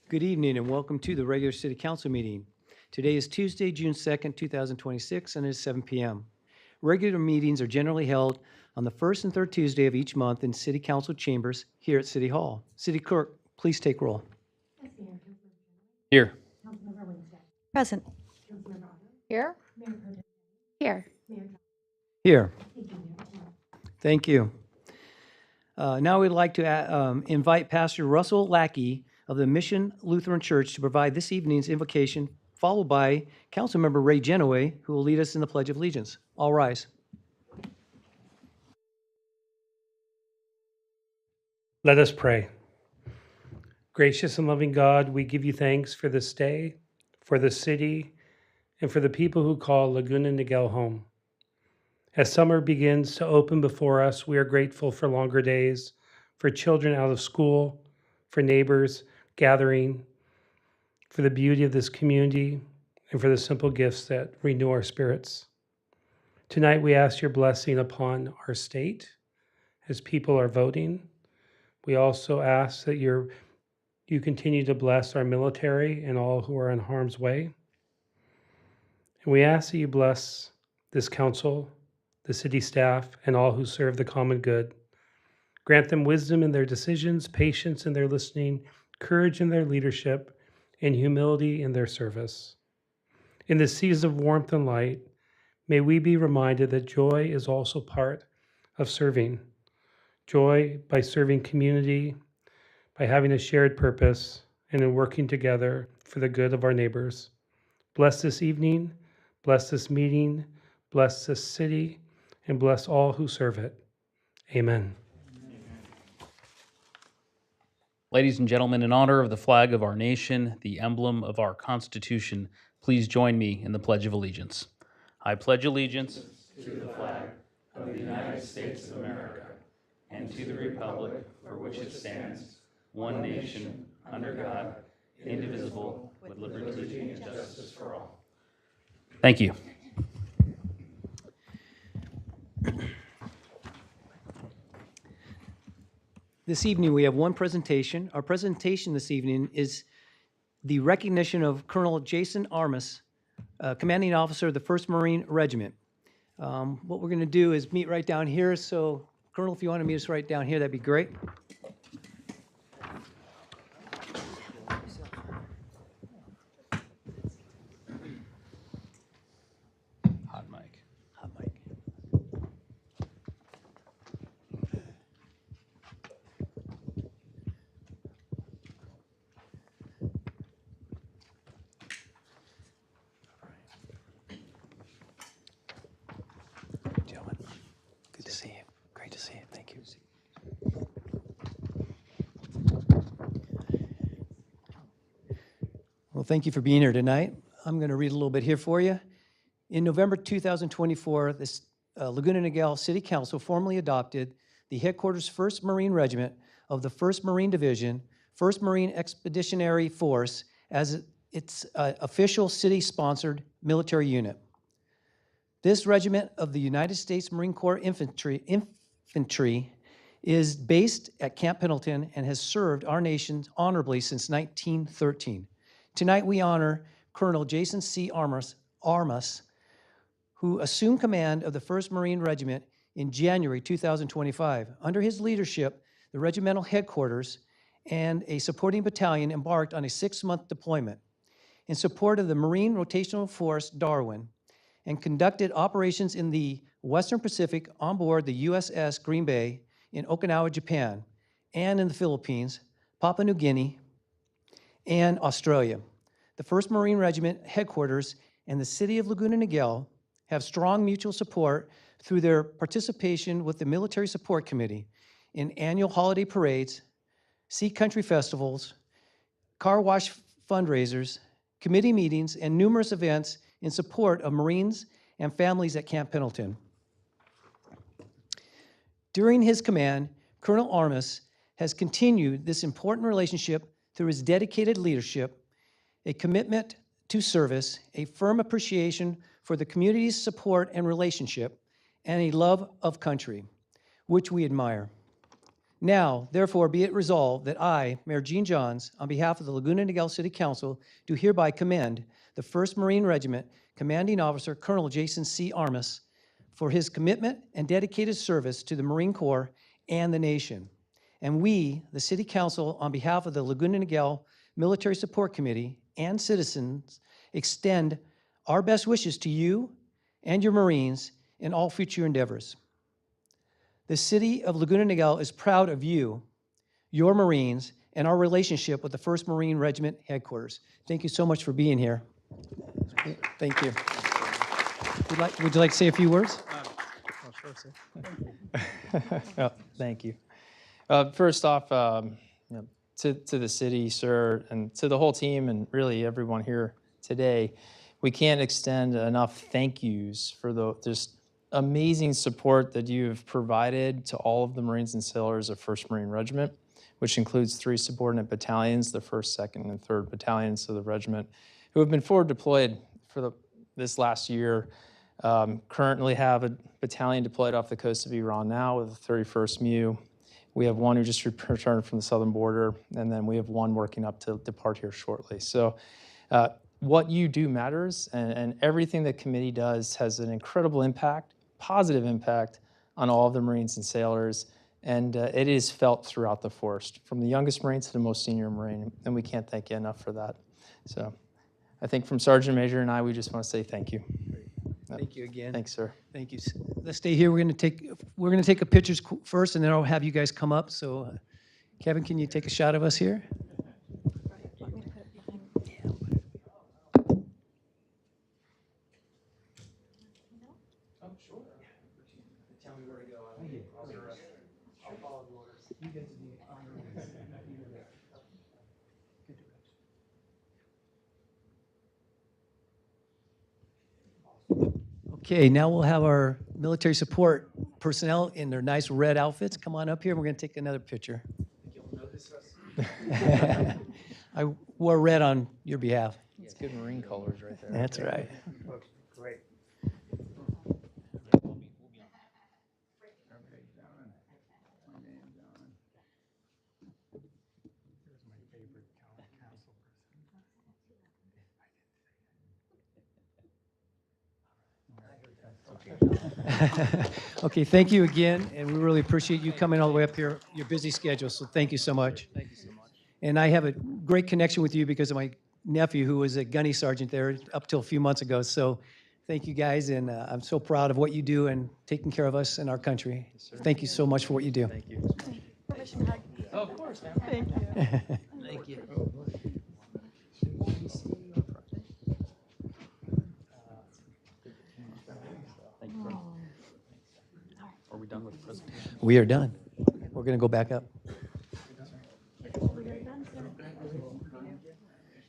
Good evening and welcome to the regular City Council meeting. Today is Tuesday, June 2nd, 2026, and it is 7 p.m. Regular meetings are generally held on the first and third Tuesday of each month in City Council chambers here at City Hall. City Clerk, please take roll. Here. Present. Here? Here. Here. Thank you. Now we'd like to invite Pastor Russell Lackey of the Mission Lutheran Church to provide this evening's invocation, followed by Councilmember Ray Genoway, who will lead us in the Pledge of Allegiance. All rise. Let us pray. Gracious and loving God, we give you thanks for this day, for the city, and for the people who call Laguna Niguel home. As summer begins to open before us, we are grateful for longer days, for children out of school, for neighbors gathering, for the beauty of this community, and for the simple gifts that renew our spirits. Tonight, we ask your blessing upon our state as people are voting. We also ask that you continue to bless our military and all who are in harm's way. And we ask that you bless this council, the city staff, and all who serve the common good. Grant them wisdom in their decisions, patience in their listening, courage in their leadership, and humility in their service. In this season of warmth and light, may we be reminded that joy is also part of serving. Joy by serving community, by having a shared purpose, and in working together for the good of our neighbors. Bless this evening, bless this meeting, bless this city, and bless all who serve it. Amen. Ladies and gentlemen, in honor of the flag of our nation, the emblem of our Constitution, please join me in the Pledge of Allegiance. I pledge allegiance to the flag of the United States of America and to the republic for which it stands, one nation, under God, indivisible, with liberty and justice for all. Thank you. This evening, we have one presentation. Our presentation this evening is the recognition of Colonel Jason Armas, commanding officer of the 1st Marine Regiment. What we're going to do is meet right down here. So, Colonel, if you want to meet us right down here, that'd be great. Hot mic. Hot mic. Gentlemen, good to see you. Great to see you. Thank you. Well, thank you for being here tonight. I'm going to read a little bit here for you. In November 2024, this Laguna Niguel City Council formally adopted the headquarters 1st Marine Regiment of the 1st Marine Division, 1st Marine Expeditionary Force as its official city-sponsored military unit. This regiment of the United States Marine Corps Infantry is based at Camp Pendleton and has served our nation honorably since 1913. Tonight we honor Colonel Jason C. Armas, who assumed command of the 1st Marine Regiment in January 2025. Under his leadership, the regimental headquarters and a supporting battalion embarked on a 6-month deployment in support of the Marine Rotational Force Darwin and conducted operations in the Western Pacific on board the USS Green Bay in Okinawa, Japan, and in the Philippines, Papua New Guinea, and Australia. The 1st Marine Regiment headquarters and the city of Laguna Niguel have strong mutual support through their participation with the Military Support Committee in annual holiday parades, sea country festivals, car wash fundraisers, committee meetings, and numerous events in support of Marines and families at Camp Pendleton. During his command, Colonel Armas has continued this important relationship through his dedicated leadership, a commitment to service, a firm appreciation for the community's support and relationship, and a love of country, which we admire. Now, therefore, be it resolved that I, Mayor Gene Johns, on behalf of the Laguna Niguel City Council, do hereby commend the 1st Marine Regiment Commanding Officer Colonel Jason C. Armas for his commitment and dedicated service to the Marine Corps and the nation. And we, the City Council, on behalf of the Laguna Niguel Military Support Committee and citizens, extend our best wishes to you and your Marines in all future endeavors. The City of Laguna Niguel is proud of you, your Marines, and our relationship with the 1st Marine Regiment Headquarters. Thank you so much for being here. Thank you. Would you like to say a few words? Oh, thank you. First off, to the city, sir, and to the whole team, and really everyone here today, we can't extend enough thank yous for the just amazing support that you've provided to all of the Marines and sailors of 1st Marine Regiment, which includes 3 subordinate battalions, the 1st, 2nd, and 3rd battalions of the regiment, who have been forward deployed for this last year. Currently have a battalion deployed off the coast of Iran now with the 31st MEU. We have one who just returned from the southern border, and then we have one working up to depart here shortly. So what you do matters, and everything the committee does has an incredible impact, positive impact on all of the Marines and sailors, and it is felt throughout the force, from the youngest Marine to the most senior Marine, and we can't thank you enough for that. So I think from Sergeant Major and I, we just want to say thank you. Thank you again. Thanks, sir. Thank you. Let's stay here. We're gonna take a pictures first, and then I'll have you guys come up. So, Kevin, can you take a shot of us here? Okay, now we'll have our military support personnel in their nice red outfits come on up here. We're going to take another picture. I wore red on your behalf. It's good Marine colors right there. That's right. Great. Okay, thank you again, and we really appreciate you coming all the way up here, your busy schedule, so thank you so much. Thank you so much. And I have a great connection with you because of my nephew, who was a gunny sergeant there up till a few months ago. So thank you, guys, and I'm so proud of what you do and taking care of us and our country. Thank you so much for what you do. Thank you. Oh, of course, man. Thank you. Thank you. Are we done with the presentation? We are done. We're going to go back up. Do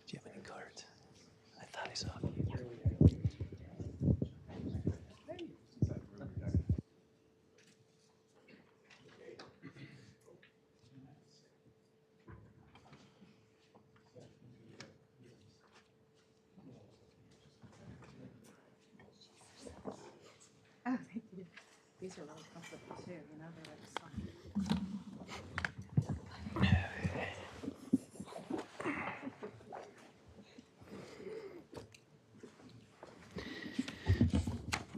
you have any cards? I thought I saw you. Oh, thank you. These are really comfortable too, you know, they're like soft.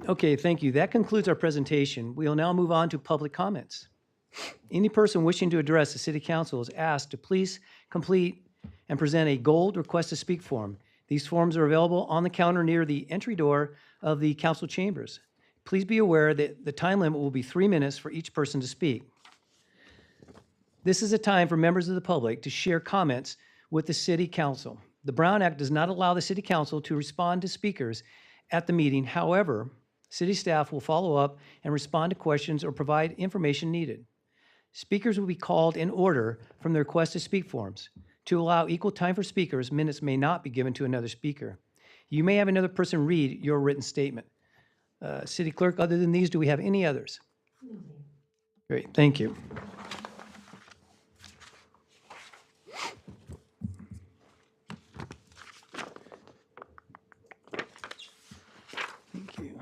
Okay, thank you. That concludes our presentation. We will now move on to public comments. Any person wishing to address the City Council is asked to please complete and present a gold request to speak form. These forms are available on the counter near the entry door of the council chambers. Please be aware that the time limit will be 3 minutes for each person to speak. This is a time for members of the public to share comments with the City Council. The Brown Act does not allow the City Council to respond to speakers at the meeting. However, City staff will follow up and respond to questions or provide information needed. Speakers will be called in order from the request to speak forms. To allow equal time for speakers, minutes may not be given to another speaker. You may have another person read your written statement. City Clerk, other than these, do we have any others? Great, thank you. Thank you.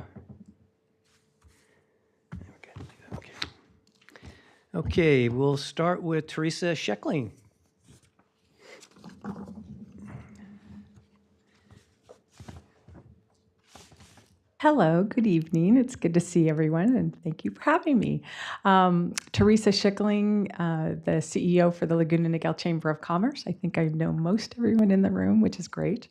Okay. Okay, we'll start with Teresa Scheckling. Hello, good evening. It's good to see everyone, and thank you for having me. Teresa Schickling, the CEO for the Laguna Niguel Chamber of Commerce. I think I know most everyone in the room, which is great.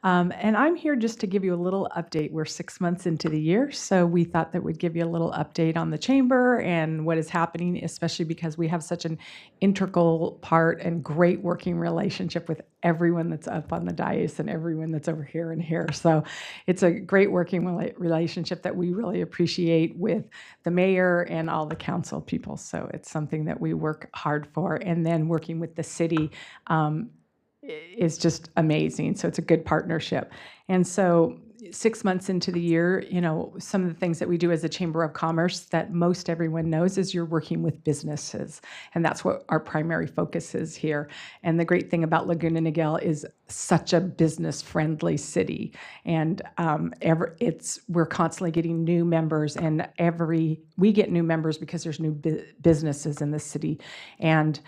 And I'm here just to give you a little update. We're 6 months into the year, so we thought that we'd give you a little update on the chamber and what is happening, especially because we have such an integral part and great working relationship with everyone that's up on the dais and everyone that's over here and here. So it's a great working relationship that we really appreciate with the mayor and all the council people. So it's something that we work hard for. And then working with the city is just amazing. So it's a good partnership. And so 6 months into the year, you know, some of the things that we do as a Chamber of Commerce that most everyone knows is you're working with businesses. And that's what our primary focus is here. And the great thing about Laguna Niguel is such a business-friendly city. And we're constantly getting new members, and we get new members because there's new businesses in the city. And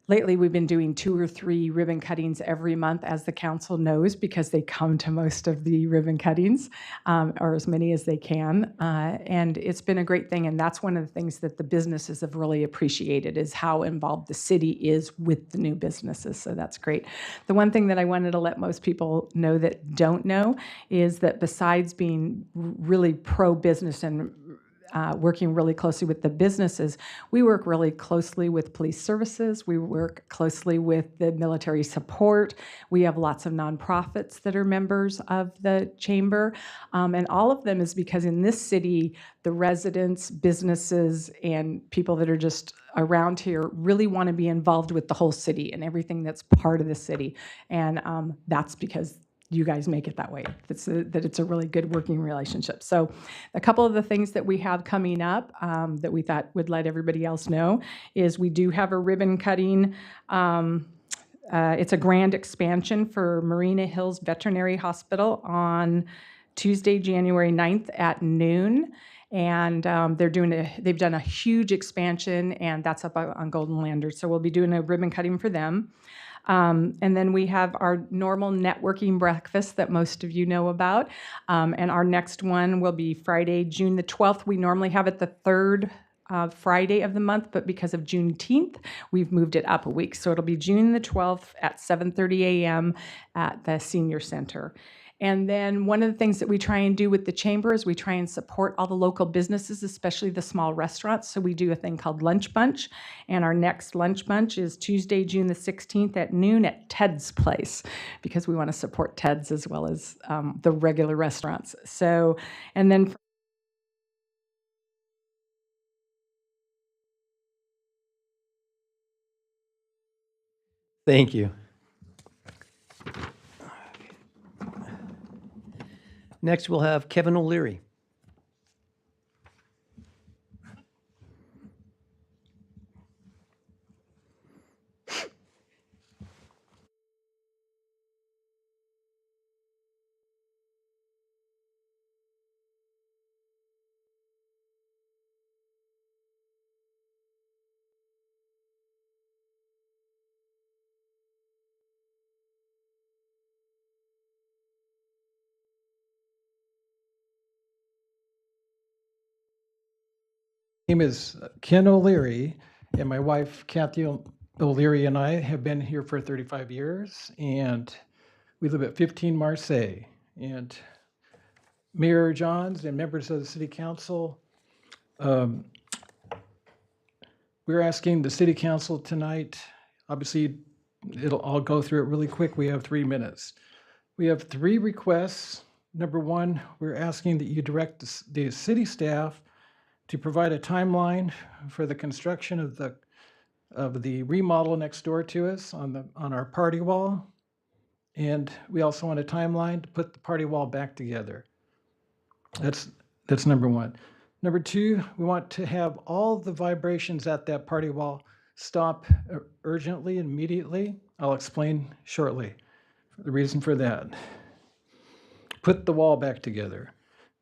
lately, we've been doing 2 or 3 ribbon cuttings every month, as the council knows, because they come to most of the ribbon cuttings, or as many as they can. And it's been a great thing, and that's one of the things that the businesses have really appreciated, is how involved the city is with the new businesses. So that's great. The one thing that I wanted to let most people know that don't know is that besides being really pro-business and working really closely with the businesses, we work really closely with police services. We work closely with the military support. We have lots of nonprofits that are members of the chamber. And all of them is because in this city, the residents, businesses, and people that are just around here really want to be involved with the whole city and everything that's part of the city. And that's because you guys make it that way, that it's a really good working relationship. So a couple of the things that we have coming up that we thought would let everybody else know is we do have a ribbon cutting. It's a grand expansion for Marina Hills Veterinary Hospital on Tuesday, January 9th at noon. And they've done a huge expansion, and that's up on Golden Lander. So we'll be doing a ribbon cutting for them. And then we have our normal networking breakfast that most of you know about. And our next one will be Friday, June the 12th. We normally have it the third Friday of the month, but because of Juneteenth, we've moved it up a week. So it'll be June the 12th at 7:30 a.m. at the Senior Center. And then one of the things that we try and do with the chamber is we try and support all the local businesses, especially the small restaurants. So we do a thing called Lunch Bunch. And our next Lunch Bunch is Tuesday, June the 16th at noon at Ted's Place, because we want to support Ted's as well as the regular restaurants. So, and then Thank you. Next, we'll have Kevin O'Leary. Name is Ken O'Leary, and my wife Kathy O'Leary and I have been here for 35 years, and we live at 15 Marseille. And Mayor Johns and members of the City Council, we're asking the City Council tonight, obviously I'll go through it really quick, we have 3 minutes. We have 3 requests. Number 1, we're asking that you direct the city staff to provide a timeline for the construction of the remodel next door to us on our party wall. And we also want a timeline to put the party wall back together. That's number 1. Number 2, we want to have all the vibrations at that party wall stop urgently, immediately. I'll explain shortly the reason for that. Put the wall back together.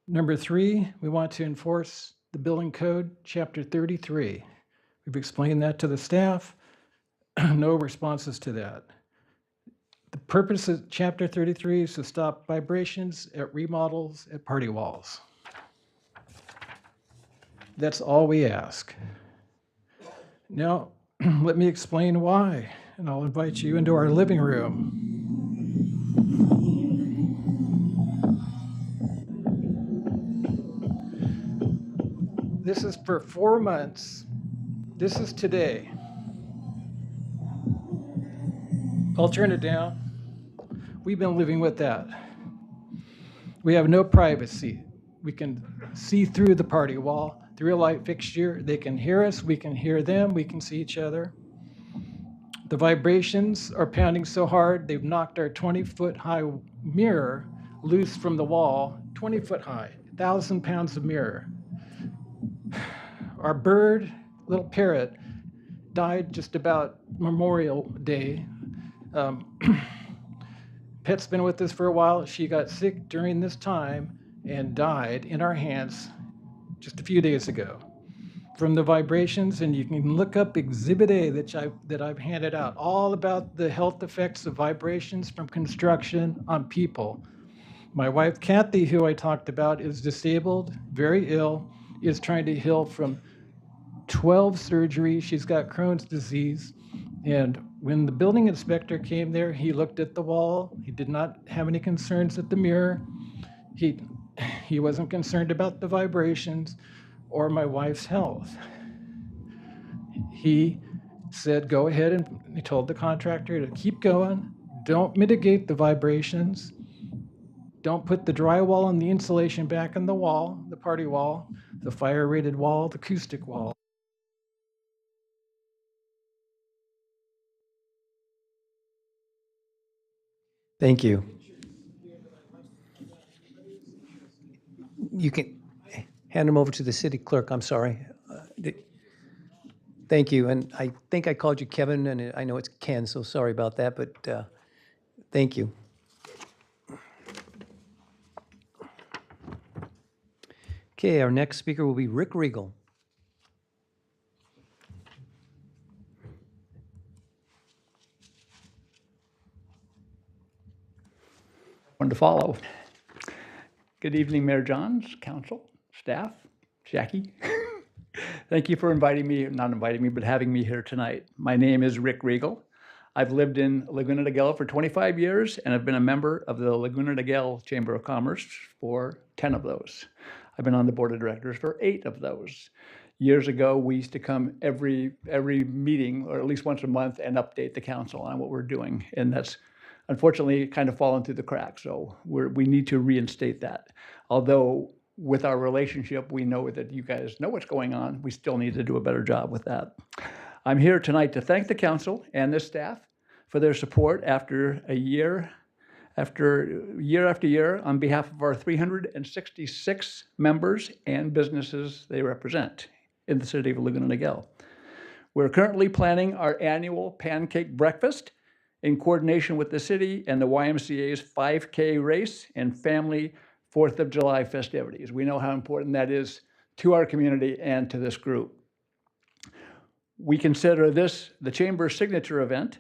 Number 3, we want to enforce the building code, chapter 33. We've explained that to the staff. No responses to that. The purpose of Chapter 33 is to stop vibrations at remodels at party walls. That's all we ask. Now, let me explain why, and I'll invite you into our living room. This is for 4 months. This is today. I'll turn it down. We've been living with that. We have no privacy. We can see through the party wall, through a light fixture. They can hear us, we can hear them, we can see each other. The vibrations are pounding so hard, they've knocked our 20-foot high mirror loose from the wall, 20-foot high, 1,000 pounds of mirror. Our bird, little parrot, died just about Memorial Day. Pet's been with us for a while. She got sick during this time and died in our hands just a few days ago from the vibrations. And you can look up Exhibit A that I've handed out, all about the health effects of vibrations from construction on people. My wife, Kathy, who I talked about, is disabled, very ill, is trying to heal from 12 surgeries. She's got Crohn's disease. And when the building inspector came there, he looked at the wall. He did not have any concerns at the mirror. He wasn't concerned about the vibrations or my wife's health. He said, go ahead, and he told the contractor to keep going. Don't mitigate the vibrations. Don't put the drywall and the insulation back in the wall, the party wall, the fire-rated wall, the acoustic wall. Thank you. You can hand them over to the city clerk, I'm sorry. Thank you, and I think I called you Kevin, and I know it's Ken, so sorry about that, but thank you. Okay, our next speaker will be Rick Regal. One to follow. Good evening, Mayor Johns, council, staff, Jackie. Thank you for inviting me, not inviting me, but having me here tonight. My name is Rick Regal. I've lived in Laguna Niguel for 25 years, and I've been a member of the Laguna Niguel Chamber of Commerce for 10 of those. I've been on the board of directors for 8 of those. Years ago, we used to come every meeting, or at least once a month, and update the council on what we're doing. And that's unfortunately kind of fallen through the cracks. So we need to reinstate that. Although with our relationship, we know that you guys know what's going on. We still need to do a better job with that. I'm here tonight to thank the council and the staff for their support after year after year on behalf of our 366 members and businesses they represent in the city of Laguna Niguel. We're currently planning our annual pancake breakfast in coordination with the city and the YMCA's 5K race and family 4th of July festivities. We know how important that is to our community and to this group. We consider this the Chamber's signature event,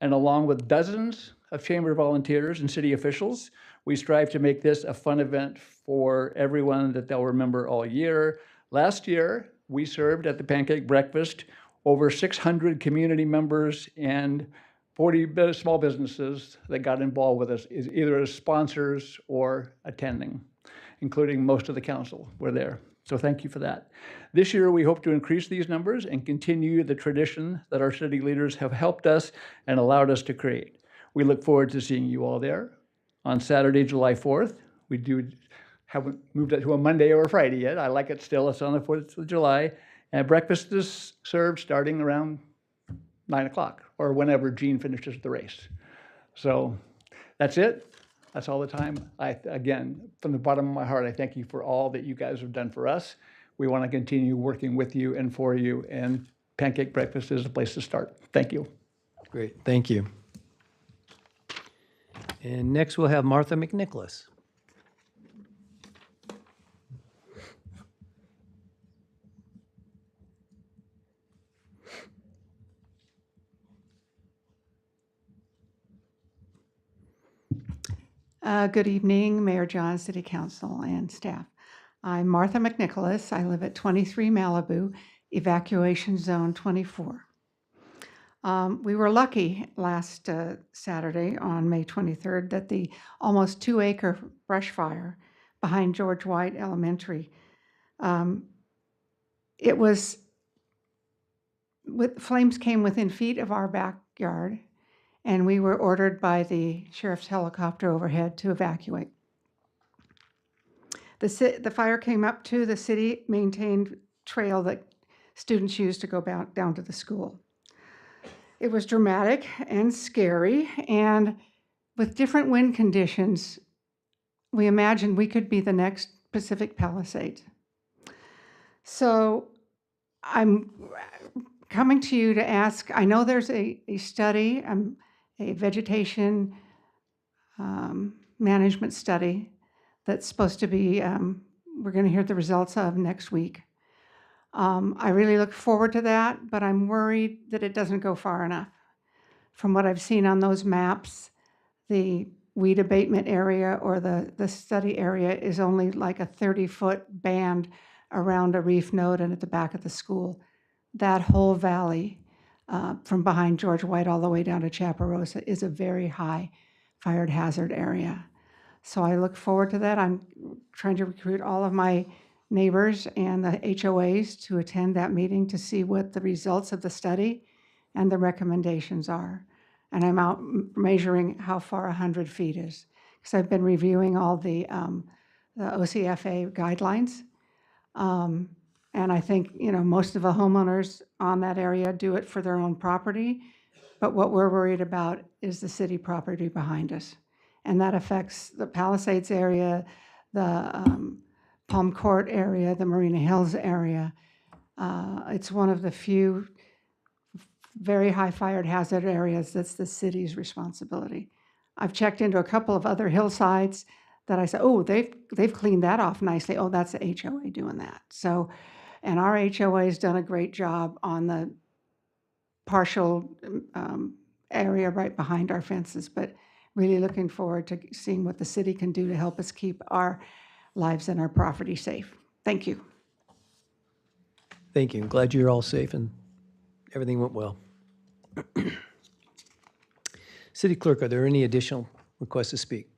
and along with dozens of Chamber volunteers and city officials, we strive to make this a fun event for everyone that they'll remember all year. Last year, we served at the pancake breakfast over 600 community members and 40 small businesses that got involved with us, either as sponsors or attending, including most of the council were there. So thank you for that. This year, we hope to increase these numbers and continue the tradition that our city leaders have helped us and allowed us to create. We look forward to seeing you all there. On Saturday, July 4th, we haven't moved it to a Monday or a Friday yet. I like it still, it's on the 4th of July. And breakfast is served starting around 9 o'clock or whenever Gene finishes the race. So that's it. That's all the time. Again, from the bottom of my heart, I thank you for all that you guys have done for us. We want to continue working with you and for you, and pancake breakfast is the place to start. Thank you. Great, thank you. And next we'll have Martha McNicholas. Good evening, Mayor John, City Council, and staff. I'm Martha McNicholas. I live at 23 Malibu, Evacuation Zone 24. We were lucky last Saturday on May 23rd that the almost 2-acre brush fire behind George White Elementary, flames came within feet of our backyard, and we were ordered by the sheriff's helicopter overhead to evacuate. The fire came up to the city-maintained trail that students use to go down to the school. It was dramatic and scary, and with different wind conditions, we imagined we could be the next Pacific Palisades. So I'm coming to you to ask, I know there's a study, a vegetation management study that's supposed to be, we're going to hear the results of next week. I really look forward to that, but I'm worried that it doesn't go far enough. From what I've seen on those maps, the weed abatement area or the study area is only like a 30-foot band around a reef node and at the back of the school. That whole valley, from behind George White all the way down to Chaparosa, is a very high fire hazard area. So I look forward to that. I'm trying to recruit all of my neighbors and the HOAs to attend that meeting to see what the results of the study and the recommendations are. And I'm out measuring how far 100 feet is, because I've been reviewing all the OCFA guidelines. And I think, most of the homeowners on that area do it for their own property, but what we're worried about is the city property behind us. And that affects the Palisades area, the Palm Court area, the Marina Hills area. It's one of the few very high fire hazard areas that's the city's responsibility. I've checked into a couple of other hillsides that I said, oh, they've cleaned that off nicely. Oh, that's the HOA doing that. So, and our HOA has done a great job on the partial area right behind our fences, but really looking forward to seeing what the city can do to help us keep our lives and our property safe. Thank you. Thank you. I'm glad you're all safe and everything went well. City Clerk, are there any additional requests to speak?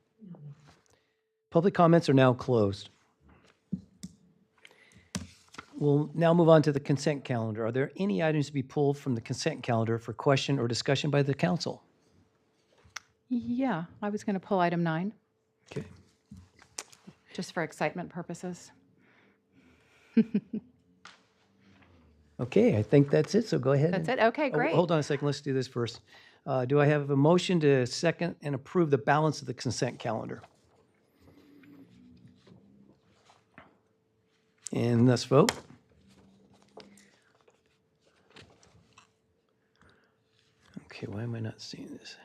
Public comments are now closed. We'll now move on to the consent calendar. Are there any items to be pulled from the consent calendar for question or discussion by the council? Yeah, I was going to pull item 9, Okay. just for excitement purposes. Okay, I think that's it, so go ahead. That's and- it? Okay, Oh, great. Hold on a second, let's do this first. Do I have a motion to second and approve the balance of the consent calendar? And let's vote. Okay, why am I not seeing this?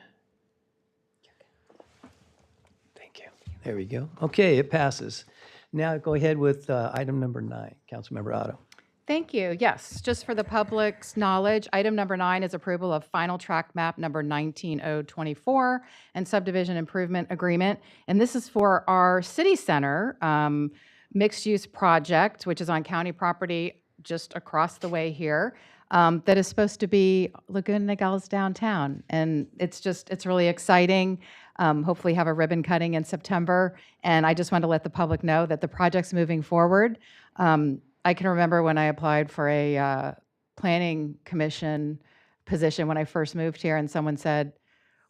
Thank you. There we go. Okay, it passes. Now go ahead with item number 9, Councilmember Otto. Thank you. Yes, just for the public's knowledge, item number 9 is approval of final tract map number 19024 and subdivision improvement agreement. And this is for our city center mixed-use project, which is on county property just across the way here, that is supposed to be Laguna Niguel's downtown. And it's really exciting. Hopefully have a ribbon cutting in September. And I just want to let the public know that the project's moving forward. I can remember when I applied for a planning commission position when I first moved here, and someone said,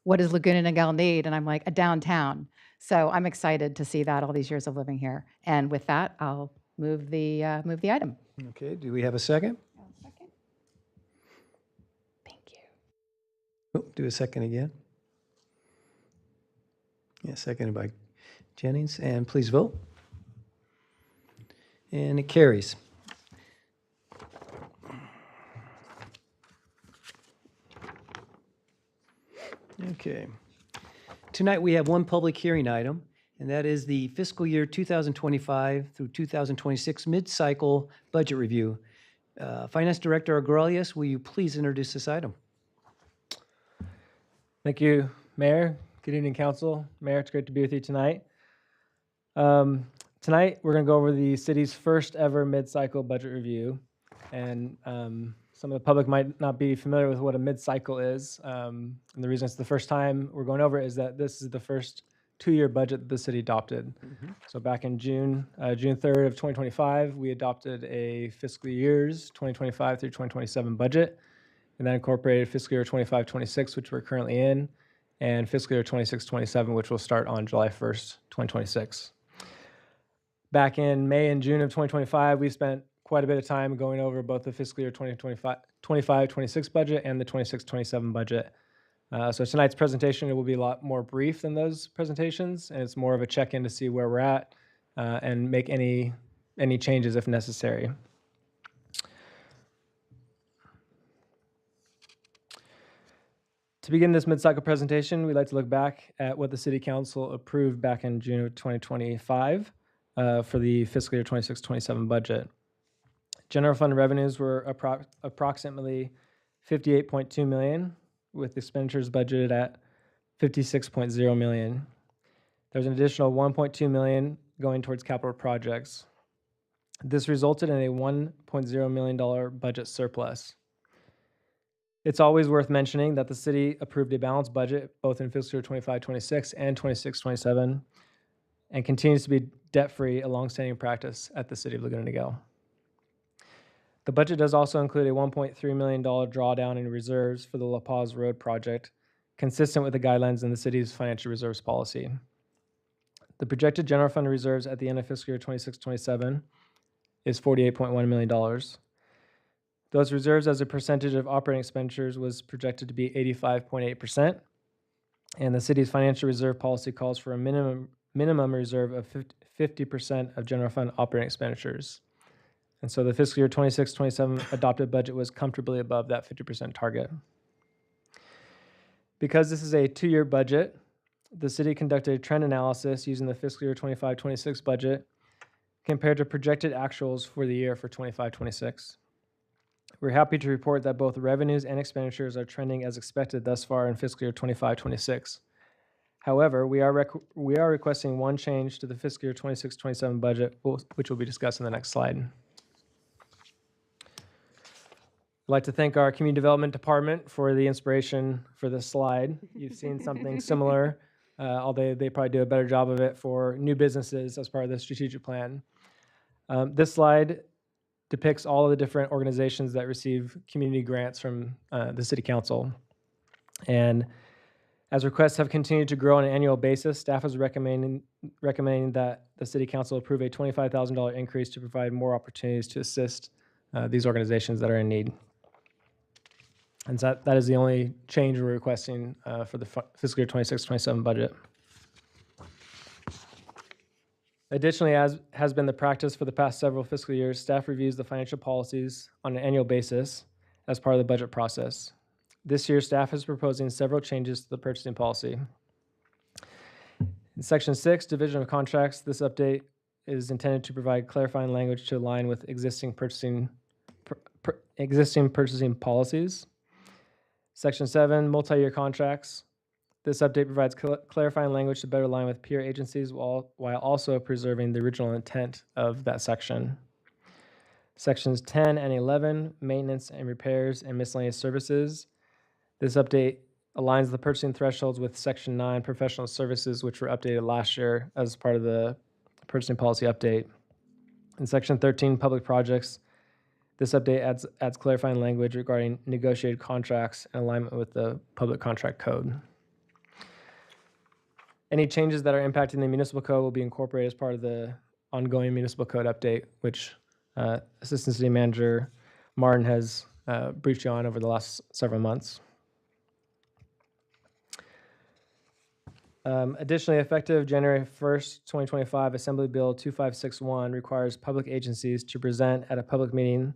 what does Laguna Niguel need? And I'm like, a downtown. So I'm excited to see that all these years of living here. And with that, I'll move the item. Okay, do we have a second? Thank you. Oh, do a second again. Yeah, seconded by Jennings, and please vote. And it carries. Okay. Tonight, we have one public hearing item, and that is the fiscal year 2025 through 2026 mid-cycle budget review. Finance Director Agrelius, will you please introduce this item? Thank you, Mayor. Good evening, Council. Mayor, it's great to be with you tonight. Tonight, we're going to go over the city's first ever mid-cycle budget review. And some of the public might not be familiar with what a mid-cycle is. And the reason it's the first time we're going over it is that this is the first two-year budget that the city adopted. So back in June 3rd of 2025, we adopted a fiscal years 2025 through 2027 budget. And that incorporated fiscal year 25-26, which we're currently in, and fiscal year 26-27, which will start on July 1st, 2026. Back in May and June of 2025, we spent quite a bit of time going over both the fiscal year 25-26 budget and the 26-27 budget. So tonight's presentation, it will be a lot more brief than those presentations, and it's more of a check-in to see where we're at and make any changes if necessary. To begin this mid-cycle presentation, we'd like to look back at what the City Council approved back in June of 2025 for the fiscal year 26-27 budget. General fund revenues were approximately $58.2 million, with expenditures budgeted at $56.0 million. There's an additional $1.2 million going towards capital projects. This resulted in a $1.0 million budget surplus. It's always worth mentioning that the city approved a balanced budget both in fiscal year 25-26 and 26-27 and continues to be debt-free, a long-standing practice at the City of Laguna Niguel. The budget does also include a $1.3 million drawdown in reserves for the La Paz Road project, consistent with the guidelines in the city's financial reserves policy. The projected general fund reserves at the end of fiscal year 26-27 is $48.1 million. Those reserves as a percentage of operating expenditures was projected to be 85.8%, and the city's financial reserve policy calls for a minimum reserve of 50% of general fund operating expenditures. And so the fiscal year 26-27 adopted budget was comfortably above that 50% target. Because this is a two-year budget, the city conducted a trend analysis using the fiscal year 25-26 budget compared to projected actuals for the year for 25-26. We're happy to report that both revenues and expenditures are trending as expected thus far in fiscal year 25-26. However, we are requesting one change to the fiscal year 26-27 budget, which will be discussed in the next slide. I'd like to thank our Community Development Department for the inspiration for this slide. You've seen something similar, although they probably do a better job of it for new businesses as part of the strategic plan. This slide depicts all of the different organizations that receive community grants from the City Council. And as requests have continued to grow on an annual basis, staff is recommending that the City Council approve a $25,000 increase to provide more opportunities to assist these organizations that are in need. And so that is the only change we're requesting for the fiscal year 26-27 budget. Additionally, as has been the practice for the past several fiscal years, staff reviews the financial policies on an annual basis as part of the budget process. This year, staff is proposing several changes to the purchasing policy. In Section 6, Division of Contracts, this update is intended to provide clarifying language to align with existing purchasing policies. Section 7, Multi-Year Contracts. This update provides clarifying language to better align with peer agencies while also preserving the original intent of that section. Sections 10 and 11, Maintenance and Repairs and Miscellaneous Services. This update aligns the purchasing thresholds with Section 9, Professional Services, which were updated last year as part of the purchasing policy update. In Section 13, Public Projects, this update adds clarifying language regarding negotiated contracts in alignment with the Public Contract Code. Any changes that are impacting the municipal code will be incorporated as part of the ongoing municipal code update, which Assistant City Manager Martin has briefed you on over the last several months. Additionally, effective January 1st, 2025, Assembly Bill 2561 requires public agencies to present at a public meeting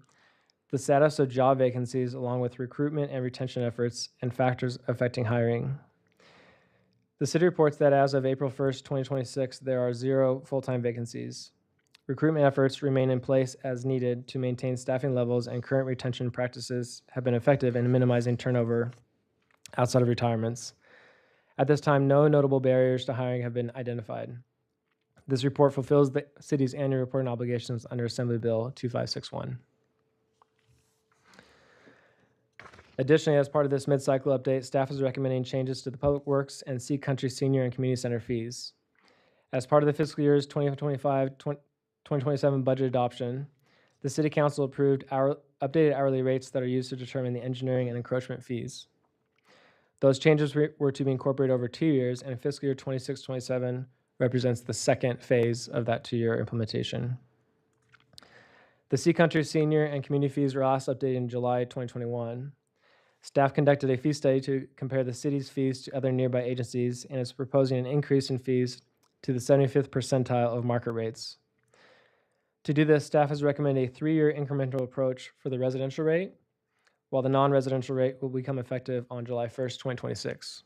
the status of job vacancies along with recruitment and retention efforts and factors affecting hiring. The city reports that as of April 1st, 2026, there are 0 full-time vacancies. Recruitment efforts remain in place as needed to maintain staffing levels, and current retention practices have been effective in minimizing turnover outside of retirements. At this time, no notable barriers to hiring have been identified. This report fulfills the city's annual reporting obligations under Assembly Bill 2561. Additionally, as part of this mid-cycle update, staff is recommending changes to the Public Works and Sea Country Senior and Community Center fees. As part of the fiscal year's 2025-2027 budget adoption, the City Council approved updated hourly rates that are used to determine the engineering and encroachment fees. Those changes were to be incorporated over 2 years, and fiscal year 26-27 represents the second phase of that 2-year implementation. The Sea Country Senior and Community fees were last updated in July 2021. Staff conducted a fee study to compare the city's fees to other nearby agencies and is proposing an increase in fees to the 75th percentile of market rates. To do this, staff has recommended a 3-year incremental approach for the residential rate, while the non-residential rate will become effective on July 1st, 2026.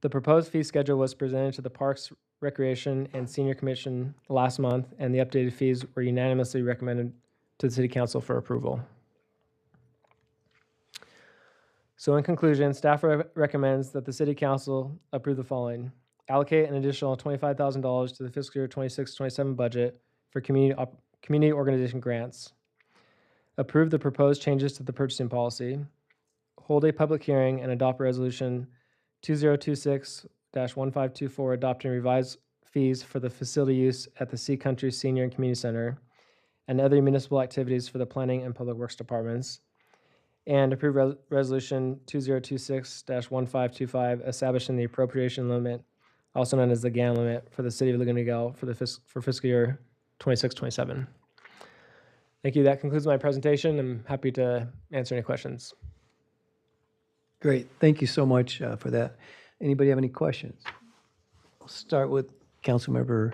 The proposed fee schedule was presented to the Parks, Recreation, and Senior Commission last month, and the updated fees were unanimously recommended to the City Council for approval. So in conclusion, staff recommends that the City Council approve the following. Allocate an additional $25,000 to the fiscal year 26-27 budget for community organization grants. Approve the proposed changes to the purchasing policy. Hold a public hearing and adopt resolution 2026-1524 adopting revised fees for the facility use at the Sea Country Senior and Community Center and other municipal activities for the Planning and Public Works Departments. And approve resolution 2026-1525 establishing the appropriation limit, also known as the GAN limit, for the City of Laguna Niguel for fiscal year 26-27. Thank you. That concludes my presentation. I'm happy to answer any questions. Great. Thank you so much for that. Anybody have any questions? I'll start with Councilmember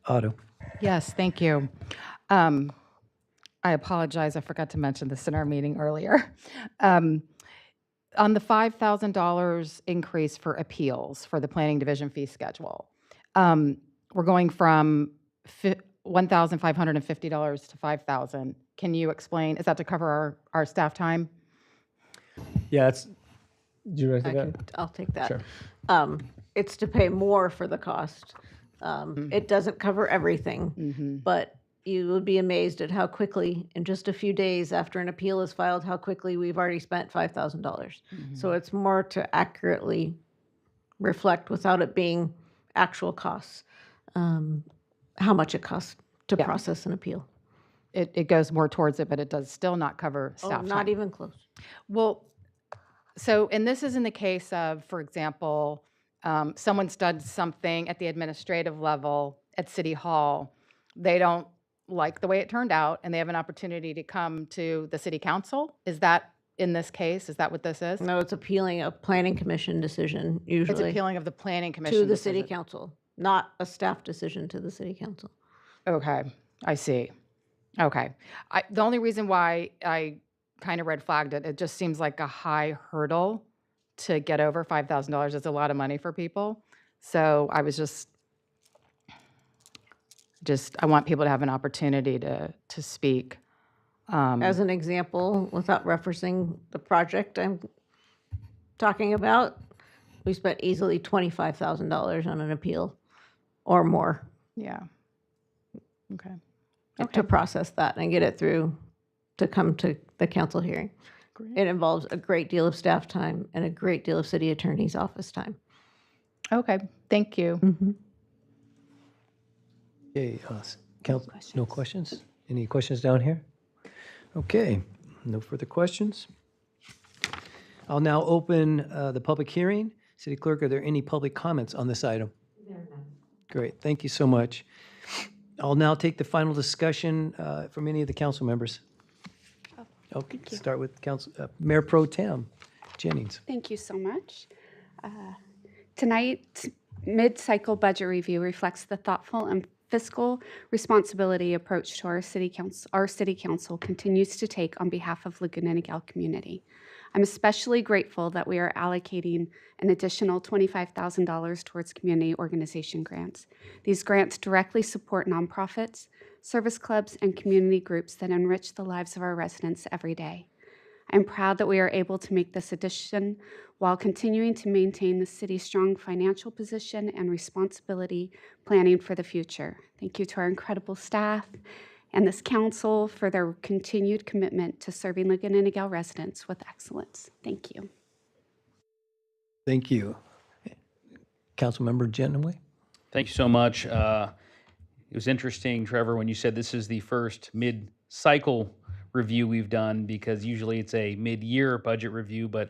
Otto. Yes, thank you. I apologize, I forgot to mention this in our meeting earlier. On the $5,000 increase for appeals for the Planning Division fee schedule, we're going from $1,550 to $5,000. Can you explain, is that to cover our staff time? Yeah, do you want to take that? I'll take that. Sure. It's to pay more for the cost. It doesn't cover everything, but you would be amazed at how quickly, in just a few days after an appeal is filed, how quickly we've already spent $5,000. So it's more to accurately reflect, without it being actual costs, how much it costs to process an appeal. It goes more towards it, but it does still not cover staff time. Not even close. Well, so, and this is in the case of, for example, someone's done something at the administrative level at City Hall. They don't like the way it turned out, and they have an opportunity to come to the City Council. Is that in this case? Is that what this is? No, it's appealing a planning commission decision, usually. It's appealing of the Planning Commission to the City decision. Council, not a staff decision to the City Council. Okay, I see. Okay. The only reason why I kind of red flagged it, it just seems like a high hurdle to get over $5,000. It's a lot of money for people. So I was just I want people to have an opportunity to speak. As an example, without referencing the project I'm talking about, we spent easily $25,000 on an appeal or more Yeah. Okay. to process that and get it through to come to the council hearing. Great. It involves a great deal of staff time and a great deal of city attorney's office time. Okay, thank you. Okay, Council, no questions? Any questions down here? Okay, no further questions. I'll now open the public hearing. City Clerk, are there any public comments on this item? There are none. Great, thank you so much. I'll now take the final discussion from any of the council members. Okay, start with Mayor Pro Tem Jennings. Thank you so much. Tonight's mid-cycle budget review reflects the thoughtful and fiscal responsibility approach to our city council continues to take on behalf of Laguna Niguel community. I'm especially grateful that we are allocating an additional $25,000 towards community organization grants. These grants directly support nonprofits, service clubs, and community groups that enrich the lives of our residents every day. I'm proud that we are able to make this addition while continuing to maintain the city's strong financial position and responsibility planning for the future. Thank you to our incredible staff and this council for their continued commitment to serving Laguna Niguel residents with excellence. Thank you. Thank you. Councilmember Genoway? Thank you so much. It was interesting, Trevor, when you said this is the first mid-cycle review we've done, because usually it's a mid-year budget review, but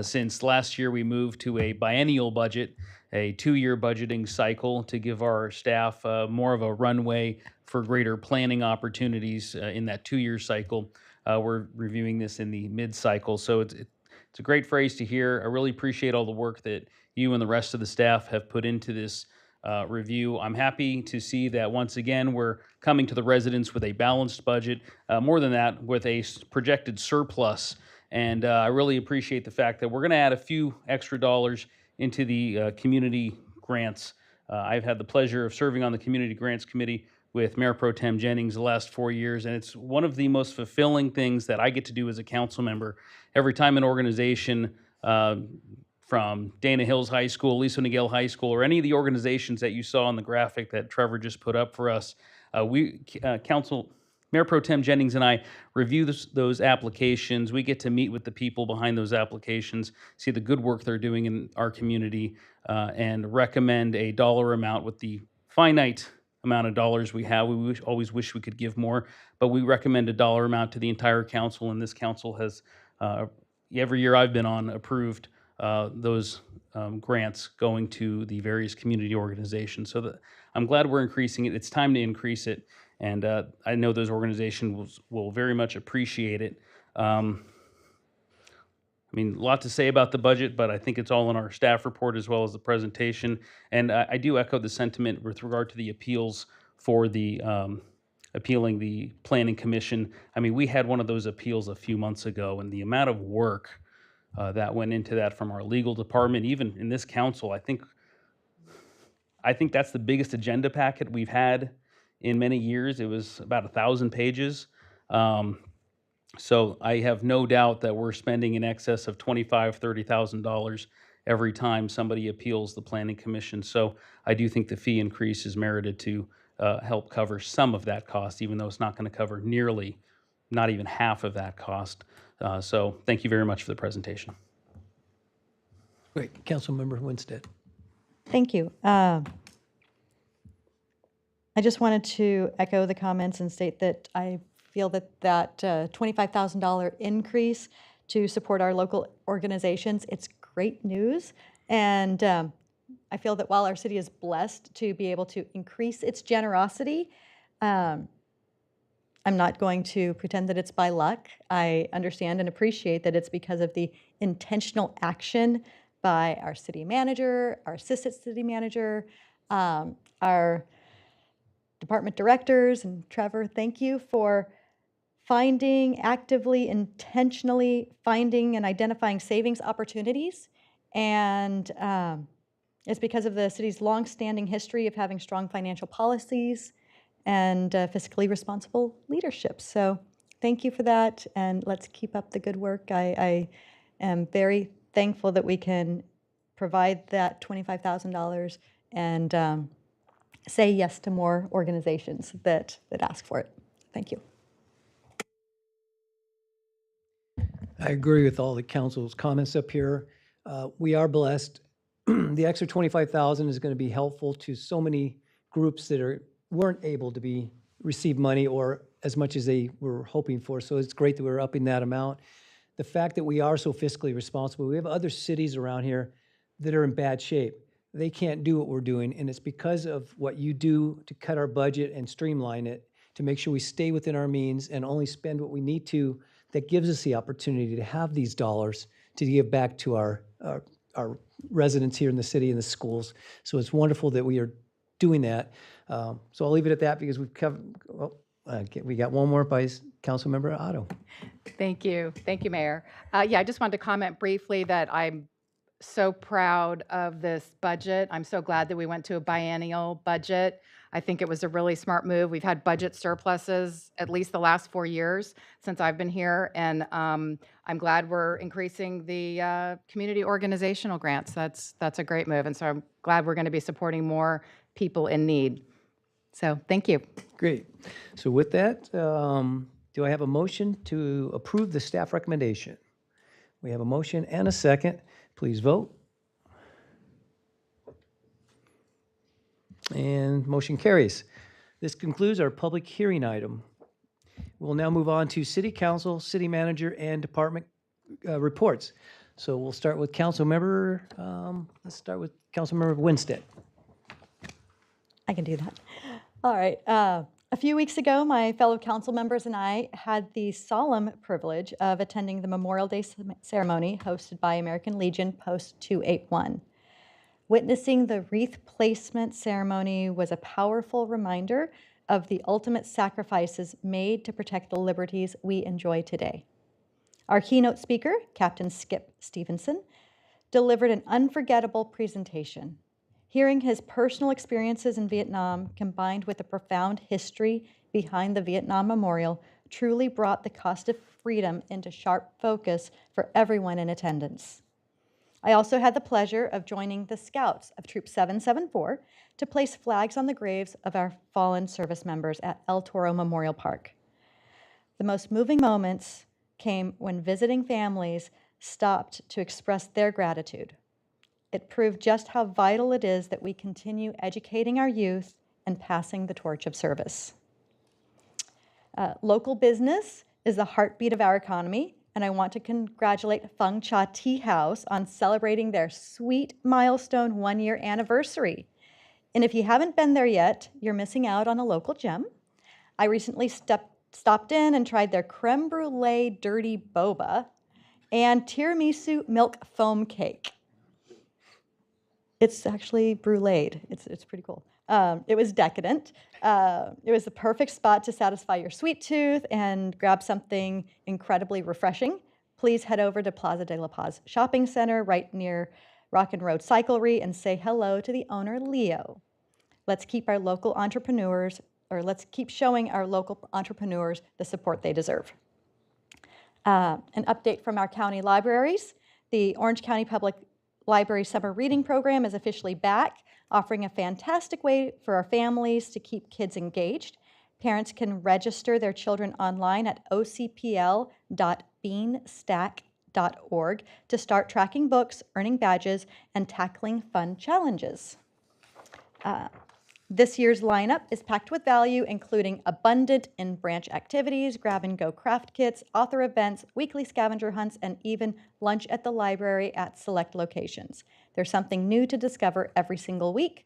since last year we moved to a biennial budget, a 2-year budgeting cycle to give our staff more of a runway for greater planning opportunities in that 2-year cycle. We're reviewing this in the mid-cycle, so it's a great phrase to hear. I really appreciate all the work that you and the rest of the staff have put into this review. I'm happy to see that once again we're coming to the residents with a balanced budget, more than that, with a projected surplus. And I really appreciate the fact that we're going to add a few extra dollars into the community grants. I've had the pleasure of serving on the Community Grants Committee with Mayor Pro Tem Jennings the last 4 years, and it's one of the most fulfilling things that I get to do as a council member. Every time an organization from Dana Hills High School, Aliso Niguel High School, or any of the organizations that you saw on the graphic that Trevor just put up for us, Mayor Pro Tem Jennings and I review those applications. We get to meet with the people behind those applications, see the good work they're doing in our community, and recommend a dollar amount with the finite amount of dollars we have. We always wish we could give more, but we recommend a dollar amount to the entire council, and this council has, every year I've been on, approved those grants going to the various community organizations. So I'm glad we're increasing it. It's time to increase it, and I know those organizations will very much appreciate it. I mean, a lot to say about the budget, but I think it's all in our staff report as well as the presentation. And I do echo the sentiment with regard to the appeals for the appealing the Planning Commission. I mean, we had one of those appeals a few months ago, and the amount of work that went into that from our legal department, even in this council, I think that's the biggest agenda packet we've had in many years. It was about 1,000 pages. So I have no doubt that we're spending in excess of $25,000, $30,000 every time somebody appeals the Planning Commission. So I do think the fee increase is merited to help cover some of that cost, even though it's not going to cover nearly, not even half of that cost. So thank you very much for the presentation. Great. Councilmember Winstead. Thank you. I just wanted to echo the comments and state that I feel that $25,000 increase to support our local organizations, it's great news. And I feel that while our city is blessed to be able to increase its generosity, I'm not going to pretend that it's by luck. I understand and appreciate that it's because of the intentional action by our city manager, our assistant city manager, our department directors, and Trevor, thank you for actively, intentionally finding and identifying savings opportunities. And it's because of the city's longstanding history of having strong financial policies and fiscally responsible leadership. So thank you for that, and let's keep up the good work. I am very thankful that we can provide that $25,000 and say yes to more organizations that ask for it. Thank you. I agree with all the council's comments up here. We are blessed. The extra $25,000 is going to be helpful to so many groups that weren't able to receive money or as much as they were hoping for. So it's great that we're upping that amount. The fact that we are so fiscally responsible, we have other cities around here that are in bad shape. They can't do what we're doing, and it's because of what you do to cut our budget and streamline it, to make sure we stay within our means and only spend what we need to, that gives us the opportunity to have these dollars to give back to our residents here in the city and the schools. So it's wonderful that we are doing that. So I'll leave it at that because we've covered, we got one more by Councilmember Otto. Thank you. Thank you, Mayor. Yeah, I just wanted to comment briefly that I'm so proud of this budget. I'm so glad that we went to a biennial budget. I think it was a really smart move. We've had budget surpluses at least the last 4 years since I've been here, and I'm glad we're increasing the community organizational grants. That's a great move, and so I'm glad we're going to be supporting more people in need. So thank you. Great. So with that, do I have a motion to approve the staff recommendation? We have a motion and a second. Please vote. And motion carries. This concludes our public hearing item. We'll now move on to city council, city manager, and department reports. So we'll start with council member, let's start with council member Winstead. I can do that. All right. A few weeks ago, my fellow council members and I had the solemn privilege of attending the Memorial Day ceremony hosted by American Legion Post 281. Witnessing the wreath placement ceremony was a powerful reminder of the ultimate sacrifices made to protect the liberties we enjoy today. Our keynote speaker, Captain Skip Stevenson, delivered an unforgettable presentation. Hearing his personal experiences in Vietnam combined with the profound history behind the Vietnam Memorial truly brought the cost of freedom into sharp focus for everyone in attendance. I also had the pleasure of joining the Scouts of Troop 774 to place flags on the graves of our fallen service members at El Toro Memorial Park. The most moving moments came when visiting families stopped to express their gratitude. It proved just how vital it is that we continue educating our youth and passing the torch of service. Local business is the heartbeat of our economy, and I want to congratulate Feng Cha Tea House on celebrating their sweet milestone 1-year anniversary. And if you haven't been there yet, you're missing out on a local gem. I recently stopped in and tried their creme brulee dirty boba and tiramisu milk foam cake. It's actually bruleed. It's pretty cool. It was decadent. It was the perfect spot to satisfy your sweet tooth and grab something incredibly refreshing. Please head over to Plaza de la Paz Shopping Center right near Rock and Road Cyclery and say hello to the owner, Leo. Let's keep our local entrepreneurs, or let's keep showing our local entrepreneurs the support they deserve. An update from our county libraries. The Orange County Public Library Summer Reading Program is officially back, offering a fantastic way for our families to keep kids engaged. Parents can register their children online at ocpl.beanstack.org to start tracking books, earning badges, and tackling fun challenges. This year's lineup is packed with value, including abundant in-branch activities, grab-and-go craft kits, author events, weekly scavenger hunts, and even lunch at the library at select locations. There's something new to discover every single week.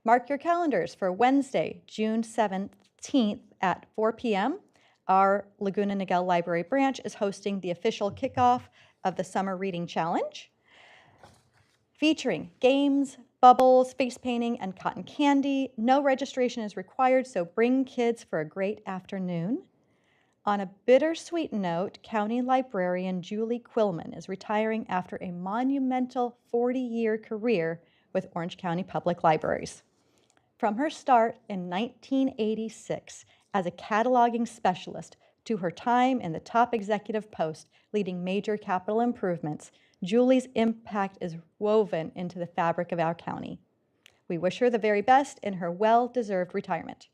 Mark your calendars for Wednesday, June 17th at 4 p.m. Our Laguna Niguel Library branch is hosting the official kickoff of the Summer Reading Challenge, featuring games, bubbles, face painting, and cotton candy. No registration is required, so bring kids for a great afternoon. On a bittersweet note, County Librarian Julie Quillman is retiring after a monumental 40-year career with Orange County Public Libraries. From her start in 1986 as a cataloging specialist to her time in the top executive post leading major capital improvements, Julie's impact is woven into the fabric of our county. We wish her the very best in her well-deserved retirement.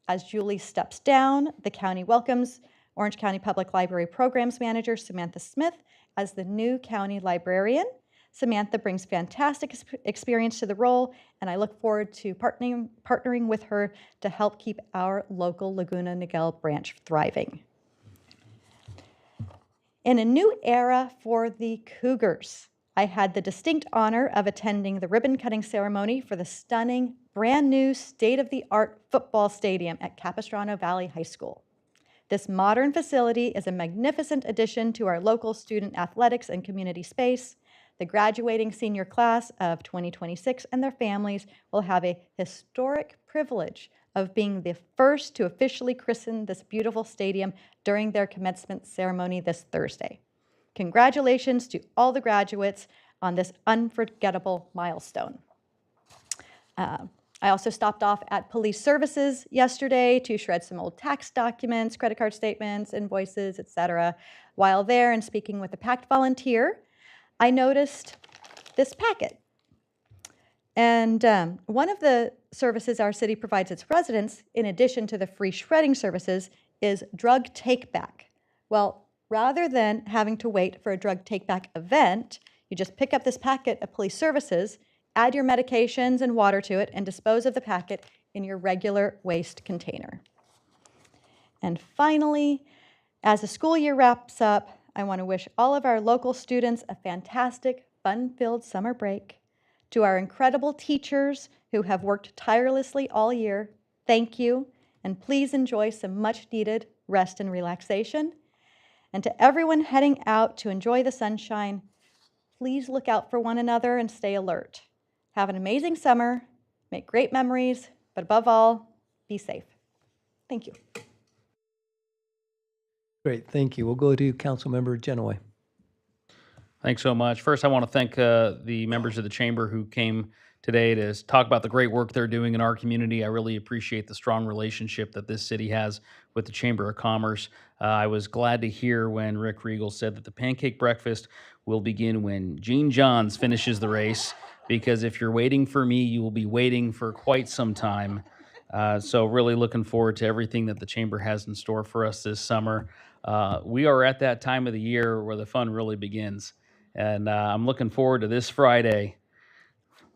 As Julie steps down, the county welcomes Orange County Public Library Programs Manager Samantha Smith as the new county librarian. Samantha brings fantastic experience to the role, and I look forward to partnering with her to help keep our local Laguna Niguel branch thriving. In a new era for the Cougars, I had the distinct honor of attending the ribbon-cutting ceremony for the stunning, brand-new, state-of-the-art football stadium at Capistrano Valley High School. This modern facility is a magnificent addition to our local student athletics and community space. The graduating senior class of 2026 and their families will have a historic privilege of being the first to officially christen this beautiful stadium during their commencement ceremony this Thursday. Congratulations to all the graduates on this unforgettable milestone. I also stopped off at Police Services yesterday to shred some old tax documents, credit card statements, invoices, etc. While there and speaking with a PACT volunteer, I noticed this packet. And one of the services our city provides its residents, in addition to the free shredding services, is drug take-back. Well, rather than having to wait for a drug take-back event, you just pick up this packet of Police Services, add your medications and water to it, and dispose of the packet in your regular waste container. And finally, as the school year wraps up, I want to wish all of our local students a fantastic, fun-filled summer break. To our incredible teachers who have worked tirelessly all year, thank you, and please enjoy some much-needed rest and relaxation. And to everyone heading out to enjoy the sunshine, please look out for one another and stay alert. Have an amazing summer, make great memories, but above all, be safe. Thank you. Great, thank you. We'll go to Councilmember Genoway. Thanks so much. First, I want to thank the members of the chamber who came today to talk about the great work they're doing in our community. I really appreciate the strong relationship that this city has with the Chamber of Commerce. I was glad to hear when Rick Regal said that the pancake breakfast will begin when Gene Johns finishes the race, because if you're waiting for me, you will be waiting for quite some time. So really looking forward to everything that the chamber has in store for us this summer. We are at that time of the year where the fun really begins. And I'm looking forward to this Friday,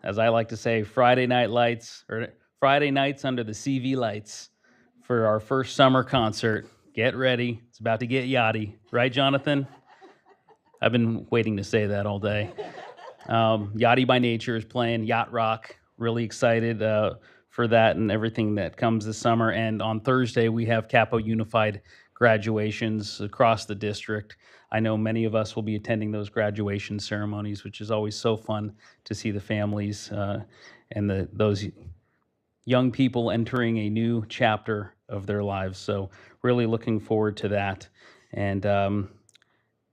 as I like to say, Friday night lights, or Friday nights under the CV lights for our first summer concert. Get ready. It's about to get yachty. Right, Jonathan? I've been waiting to say that all day. Yachty by Nature is playing Yacht Rock. Really excited for that and everything that comes this summer. And on Thursday, we have Capo Unified graduations across the district. I know many of us will be attending those graduation ceremonies, which is always so fun to see the families and those young people entering a new chapter of their lives. So really looking forward to that. And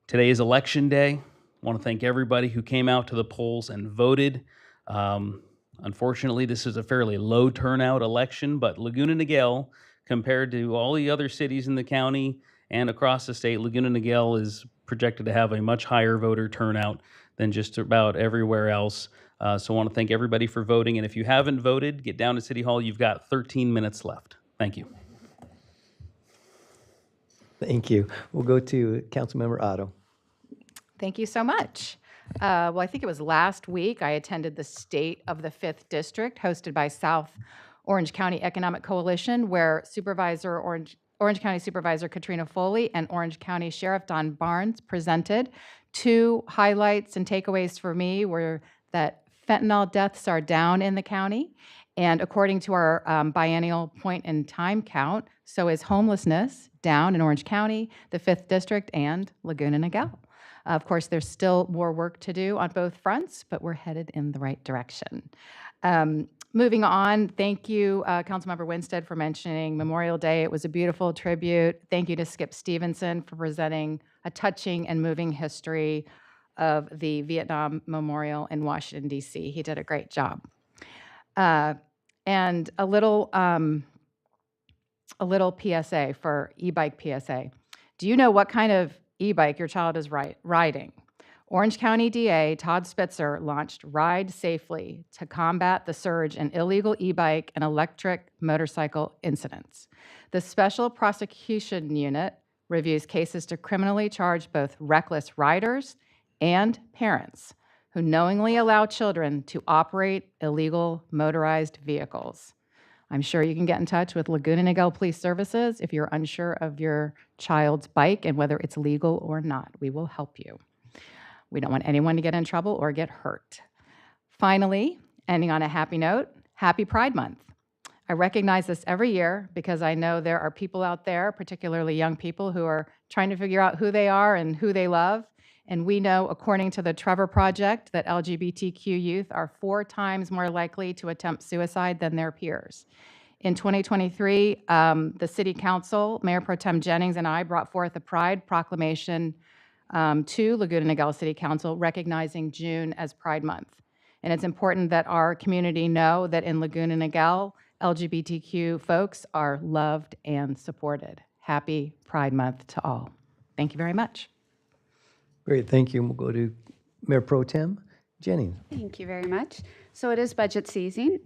today is election day. I want to thank everybody who came out to the polls and voted. Unfortunately, this is a fairly low turnout election, but Laguna Niguel, compared to all the other cities in the county and across the state, Laguna Niguel is projected to have a much higher voter turnout than just about everywhere else. So I want to thank everybody for voting. And if you haven't voted, get down to City Hall. You've got 13 minutes left. Thank you. Thank you. We'll go to Councilmember Otto. Thank you so much. Well, I think it was last week I attended the State of the 5th District hosted by South Orange County Economic Coalition, where Orange County Supervisor Katrina Foley and Orange County Sheriff Don Barnes presented. Two highlights and takeaways for me were that fentanyl deaths are down in the county, and according to our biennial point in time count, so is homelessness down in Orange County, the 5th District, and Laguna Niguel. Of course, there's still more work to do on both fronts, but we're headed in the right direction. Moving on, thank you, Councilmember Winstead, for mentioning Memorial Day. It was a beautiful tribute. Thank you to Skip Stevenson for presenting a touching and moving history of the Vietnam Memorial in Washington, D.C. He did a great job. And a little PSA for e-bike PSA. Do you know what kind of e-bike your child is riding? Orange County DA Todd Spitzer launched Ride Safely to combat the surge in illegal e-bike and electric motorcycle incidents. The Special Prosecution Unit reviews cases to criminally charge both reckless riders and parents who knowingly allow children to operate illegal motorized vehicles. I'm sure you can get in touch with Laguna Niguel Police Services if you're unsure of your child's bike and whether it's legal or not. We will help you. We don't want anyone to get in trouble or get hurt. Finally, ending on a happy note, Happy Pride Month. I recognize this every year because I know there are people out there, particularly young people, who are trying to figure out who they are and who they love. And we know, according to the Trevor Project, that LGBTQ youth are 4 times more likely to attempt suicide than their peers. In 2023, the City Council, Mayor Pro Tem Jennings and I brought forth a Pride Proclamation to Laguna Niguel City Council, recognizing June as Pride Month. And it's important that our community know that in Laguna Niguel, LGBTQ folks are loved and supported. Happy Pride Month to all. Thank you very much. Great, thank you. And we'll go to Mayor Pro Tem Jennings. Thank you very much. So it is budget season.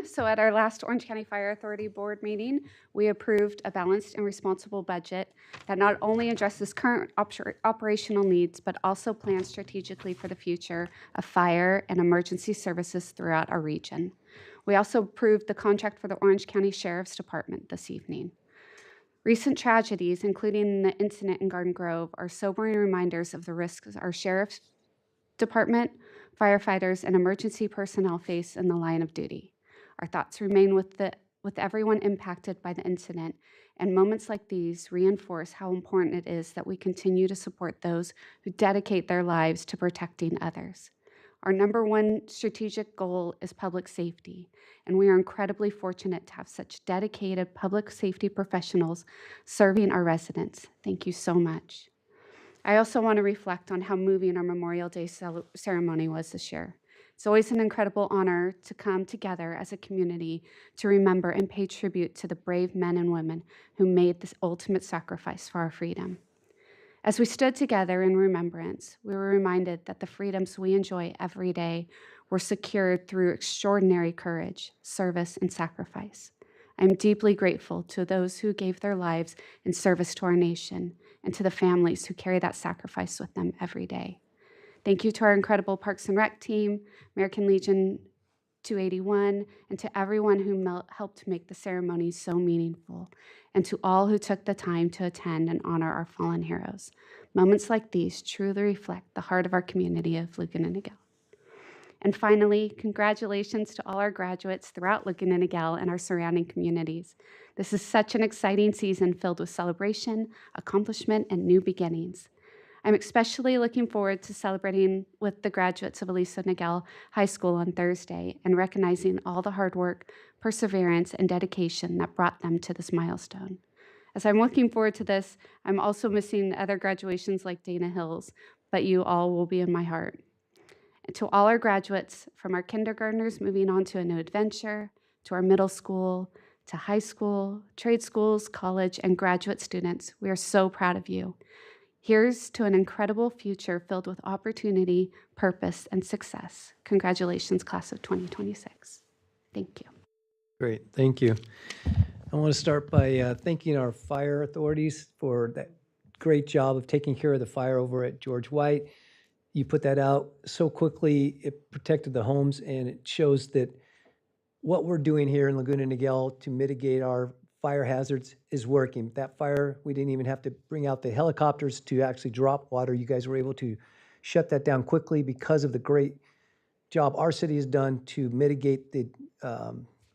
So at our last Orange County Fire Authority Board meeting, we approved a balanced and responsible budget that not only addresses current operational needs, but also plans strategically for the future of fire and emergency services throughout our region. We also approved the contract for the Orange County Sheriff's Department this evening. Recent tragedies, including the incident in Garden Grove, are sobering reminders of the risks our Sheriff's Department, firefighters, and emergency personnel face in the line of duty. Our thoughts remain with everyone impacted by the incident, and moments like these reinforce how important it is that we continue to support those who dedicate their lives to protecting others. Our number one strategic goal is public safety, and we are incredibly fortunate to have such dedicated public safety professionals serving our residents. Thank you so much. I also want to reflect on how moving our Memorial Day ceremony was this year. It's always an incredible honor to come together as a community to remember and pay tribute to the brave men and women who made this ultimate sacrifice for our freedom. As we stood together in remembrance, we were reminded that the freedoms we enjoy every day were secured through extraordinary courage, service, and sacrifice. I am deeply grateful to those who gave their lives in service to our nation and to the families who carry that sacrifice with them every day. Thank you to our incredible Parks and Rec team, American Legion 281, and to everyone who helped make the ceremony so meaningful, and to all who took the time to attend and honor our fallen heroes. Moments like these truly reflect the heart of our community of Laguna Niguel. And finally, congratulations to all our graduates throughout Laguna Niguel and our surrounding communities. This is such an exciting season filled with celebration, accomplishment, and new beginnings. I'm especially looking forward to celebrating with the graduates of Aliso Niguel High School on Thursday and recognizing all the hard work, perseverance, and dedication that brought them to this milestone. As I'm looking forward to this, I'm also missing other graduations like Dana Hills, but you all will be in my heart. And to all our graduates, from our kindergartners moving on to a new adventure, to our middle school, to high school, trade schools, college, and graduate students, we are so proud of you. Here's to an incredible future filled with opportunity, purpose, and success. Congratulations, class of 2026. Thank you. Great, thank you. I want to start by thanking our fire authorities for that great job of taking care of the fire over at George White. You put that out so quickly, it protected the homes, and it shows that what we're doing here in Laguna Niguel to mitigate our fire hazards is working. That fire, we didn't even have to bring out the helicopters to actually drop water. You guys were able to shut that down quickly because of the great job our city has done to mitigate the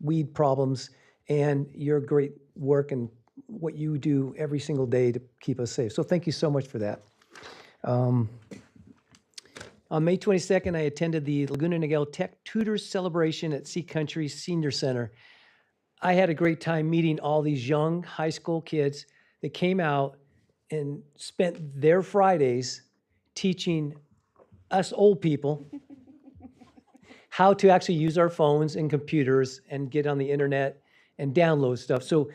weed problems and your great work and what you do every single day to keep us safe. So thank you so much for that. On May 22nd, I attended the Laguna Niguel Tech Tutors Celebration at Sea Country Senior Center. I had a great time meeting all these young high school kids that came out and spent their Fridays teaching us old people how to actually use our phones and computers and get on the internet and download stuff. So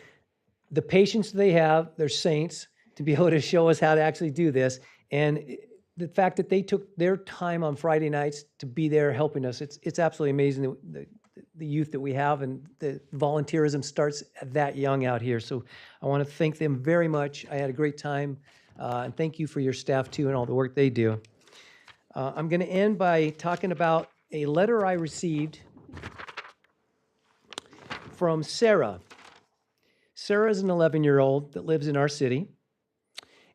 the patience they have, they're saints to be able to show us how to actually do this. And the fact that they took their time on Friday nights to be there helping us, it's absolutely amazing the youth that we have, and the volunteerism starts that young out here. So I want to thank them very much. I had a great time, and thank you for your staff too and all the work they do. I'm going to end by talking about a letter I received from Sarah. Sarah is an 11-year-old that lives in our city,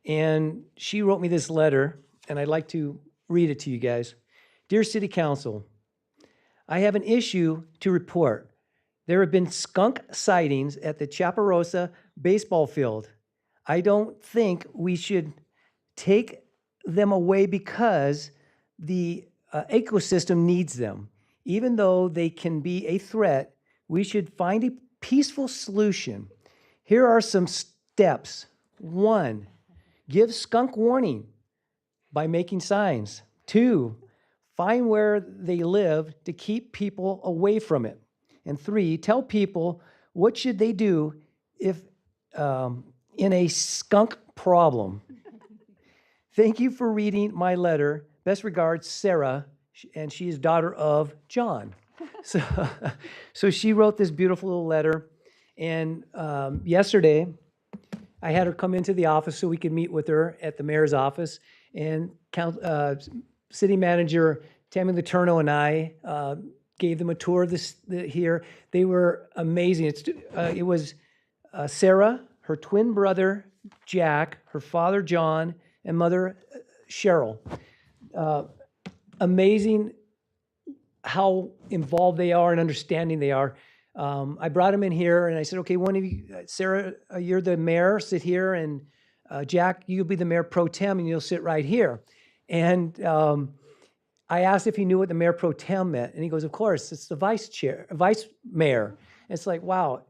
and she wrote me this letter, and I'd like to read it to you guys. Dear City Council, I have an issue to report. There have been skunk sightings at the Chaparosa baseball field. I don't think we should take them away because the ecosystem needs them. Even though they can be a threat, we should find a peaceful solution. Here are some steps. 1, give skunk warning by making signs. 2, find where they live to keep people away from it. And 3, tell people what should they do if in a skunk problem. Thank you for reading my letter. Best regards, Sarah, and she is daughter of John. So she wrote this beautiful little letter. And yesterday, I had her come into the office so we could meet with her at the mayor's office. And city manager Tammy Letourneau and I gave them a tour of this here. They were amazing. It was Sarah, her twin brother Jack, her father John, and mother Cheryl. Amazing how involved they are and understanding they are. I brought them in here and I said, okay, one of you, Sarah, you're the mayor, sit here, and Jack, you'll be the mayor pro tem and you'll sit right here. And I asked if he knew what the mayor pro tem meant, and he goes, of course, it's the vice mayor. And it's like, wow,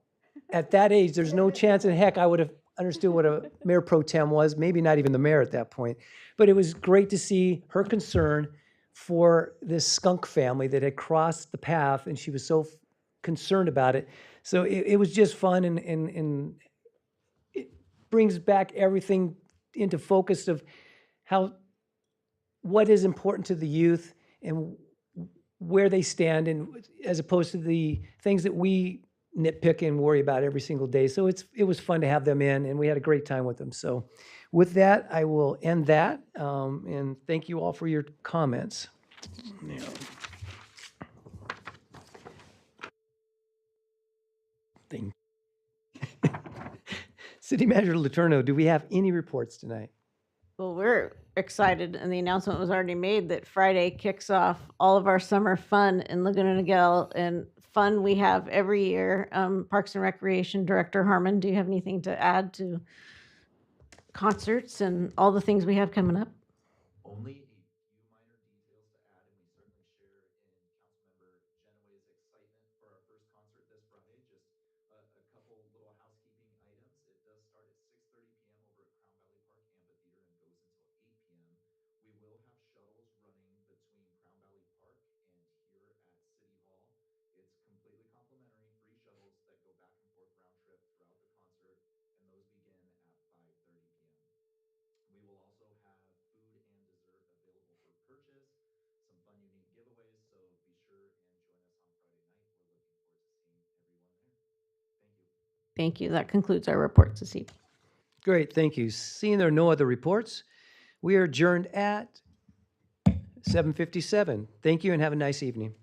at that age, there's no chance in heck I would have understood what a mayor pro tem was, maybe not even the mayor at that point. But it was great to see her concern for this skunk family that had crossed the path, and she was so concerned about it. So it was just fun, and it brings back everything into focus of what is important to the youth and where they stand, and as opposed to the things that we nitpick and worry about every single day. So it was fun to have them in, and we had a great time with them. So with that, I will end that, and thank you all for your comments. Yeah. City Manager Letourneau, do we have any reports tonight? Well, we're excited, and the announcement was already made that Friday kicks off all of our summer fun in Laguna Niguel, and fun we have every year. Parks and Recreation Director Harmon, do you have anything to add to concerts and all the things we have coming up? Only a few minor details to add, and we certainly share in Councilmember Genoway's excitement for our first concert this Friday. Just a couple little housekeeping items. It does start at 6:30 p.m. over at Crown Valley Park Amphitheater and goes until 8 p.m. We will have shuttles running between Crown Valley Park and here at City Hall. It's completely complimentary, free shuttles that go back and forth round trip throughout the concert, and those begin at 5:30 p.m. We will also have food and dessert available for purchase, some fun, unique giveaways, so be sure and join us on Friday night. We're looking forward to seeing everyone there. Thank you. Thank you. That concludes our reports this evening. Great, thank you. Seeing there are no other reports, we are adjourned at 7:57. Thank you and have a nice evening.